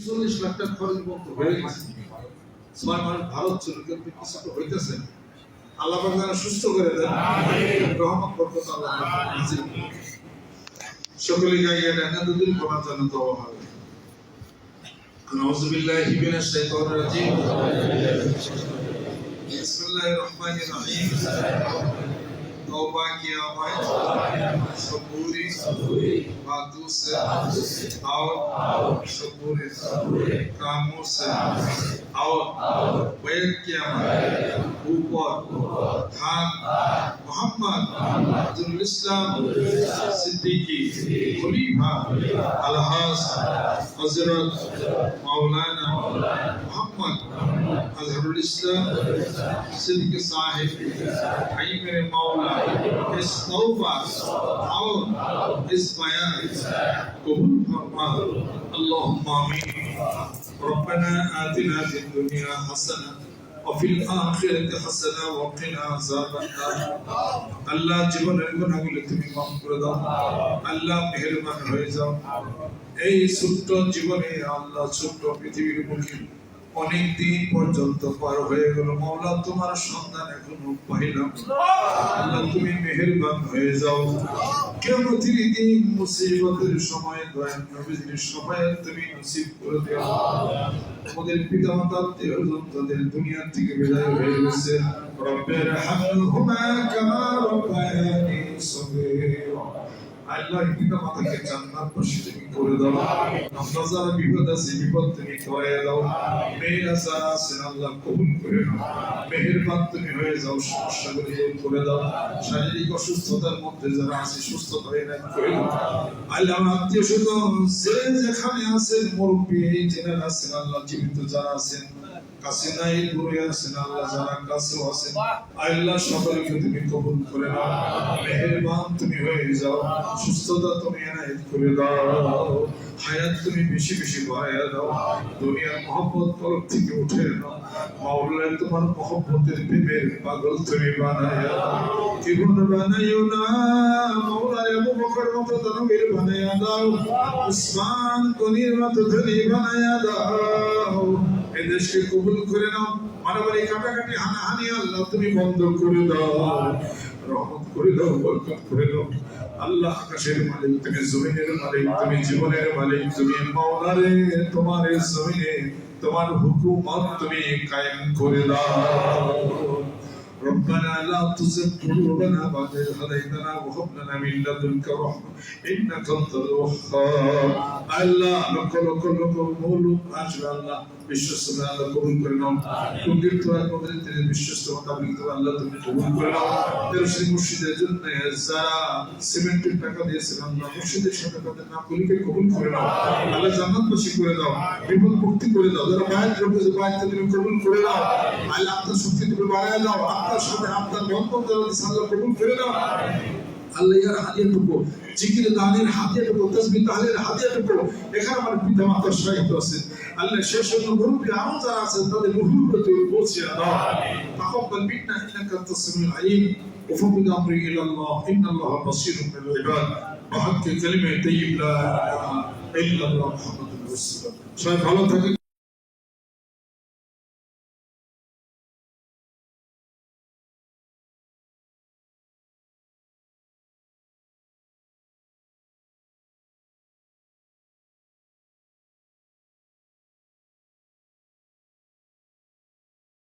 40 লাখ টাকা খরচ বন্ধ হয়ে গেছে। 6 মাস ভারত ছিল, কিন্তু কিছু তো হইতেছে। আল্লাহ পাক যেন সুস্থ করে দেন, রহমত বরকত আল্লাহ নাজিল করেন। সকলে গাইয়ে ডানা দুদিন কোরআন জানা তো হবে। আউযু বিল্লাহি মিনাশ শাইতানির রাজিম। বিসমিল্লাহির রহমানির রহিম। तौबा किया मैं सबूरी बातों से और सबूरी कामों से और बैठ किया मैं ऊपर खान मोहम्मद अब्दुल इस्लाम सिद्दीकी खलीफा अलहाज हजरत मौलाना मोहम्मद अजहरुल इस्लाम सिद्दीकी साहिब आई मेरे मौला इस तौबा और इस बयान कबूल फरमा। अल्लाहुम्मा आमीन। रब्बना आतिना फिद दुनिया हसना وفي الآخرة حسنة وقنا عذاب النار। আল্লাহ জীবনের গুনাহগুলো তুমি মাফ করে দাও। আল্লাহ মেহেরবান হয়ে যাও। এই ছোট্ট জীবনে আল্লাহ ছোট্ট পৃথিবীর বুকে অনেক দিন পর্যন্ত পার হয়ে গেল। মাওলা তোমার সন্ধান এখনো পাইলাম। আল্লাহ তুমি মেহেরবান হয়ে যাও। কিয়ামতের দিন মুসিবতের সময় দয়াল নবীর সহায়তা তুমি নসিব করে দাও। আমাদের পিতামাতা আত্মীয়স্বজন তাদের দুনিয়া থেকে বিদায় হয়ে গেছে। রব্বির হামহুমা কামা রাব্বায়ানি সগীরা। আল্লাহ পিতামাতাকে জান্নাতবাসী তুমি করে দাও। আমরা যারা বিপদ আছে বিপদ তুমি সরিয়ে দাও। মেয়েরা যারা আছেন আল্লাহ কবুল করে নাও। মেহেরবান তুমি হয়ে যাও, সমস্যাগুলো দূর করে দাও। শারীরিক অসুস্থতার মধ্যে যারা আছে সুস্থতা এনায়েত করে দাও। আল্লাহ আত্মীয় স্বজন যে যেখানে আছেন, মুরব্বী যারা আছেন আল্লাহ, জীবিত যারা আছেন, কাছে নাই দূরে আছেন আল্লাহ, যারা কাছেও আছেন আল্লাহ সকলকে তুমি কবুল করে নাও। মেহেরবান তুমি হয়ে যাও, সুস্থতা তুমি এনায়েত করে দাও। হায়াত তুমি বেশি বেশি বাড়াইয়া দাও। দুনিয়ার মহব্বত কলব থেকে উঠে নাও। মাওলা তোমার মহব্বতের প্রেমের পাগল তুমি বানাইয়া দাও। জীবন বানাইও না মাওলা, আবু বকর মতো দানবীর বানাইয়া দাও। উসমান গনির মতো ধনী বানাইয়া দাও। এই দেশকে কবুল করে নাও। মারামারি কাটাকাটি হানাহানি আল্লাহ তুমি বন্ধ করে দাও। রহমত করে দাও, বরকত করে দাও। আল্লাহ আকাশের মালিক তুমি, জমিনের মালিক তুমি, জীবনের মালিক তুমি। মাওলা রে তোমার এই জমিনে তোমার হুকুমত তুমি কায়েম করে দাও। ربنا لا تزغ قلوبنا بعد إذ هديتنا وهب لنا من لدنك رحمة إنك أنت الوهاب। আল্লাহ লক্ষ লক্ষ লক্ষ মৌলুক আসবে আল্লাহ, বিশ্বস্ত আল্লাহ কবুল করে নাও। কুঙ্গির তোয়ার মধ্যে তিনি বিশ্বস্ত মোতাবেক আল্লাহ তুমি কবুল করে নাও। তেরোশি মুর্শিদের জন্য যারা সিমেন্টের টাকা দিয়েছেন আল্লাহ, মুর্শিদের সাথে তাদের নামগুলিকে কবুল করে নাও। আল্লাহ জান্নাতবাসী করে দাও, বিপদ মুক্তি করে দাও। যারা বায়াত করতেছে বায়াতকে তুমি কবুল করে নাও। আল্লাহ আপনার শক্তি তুমি বাড়ায় দাও। আপনার সাথে আপনার বন্ধন যারা আল্লাহ কবুল করে নাও। আল্লাহ ইয়ার হাদিয়াটুকু, জিকির দানের হাদিয়াটুকু, তাসবিহ তাহলিলের হাদিয়াটুকু এখানে আমার পিতা মাতার সহায়ত আছে আল্লাহ। শেষ জন্য মুরব্বী আরো যারা আছেন তাদের রুহুর প্রতি পৌঁছে দাও। তাকাব্বাল মিন্না ইন্নাকা আনতাস সামিউল আলিম ওয়া ফাওয়াদ আমরি ইলা আল্লাহ ইন্নাল্লাহা বাসীরুম বিল ইবাদ। ওয়া হাক্কি কালিমাত তাইয়্যিব লা ইলাহা ইল্লাল্লাহ মুহাম্মাদুর রাসূলুল্লাহ। সবাই ভালো থাকেন।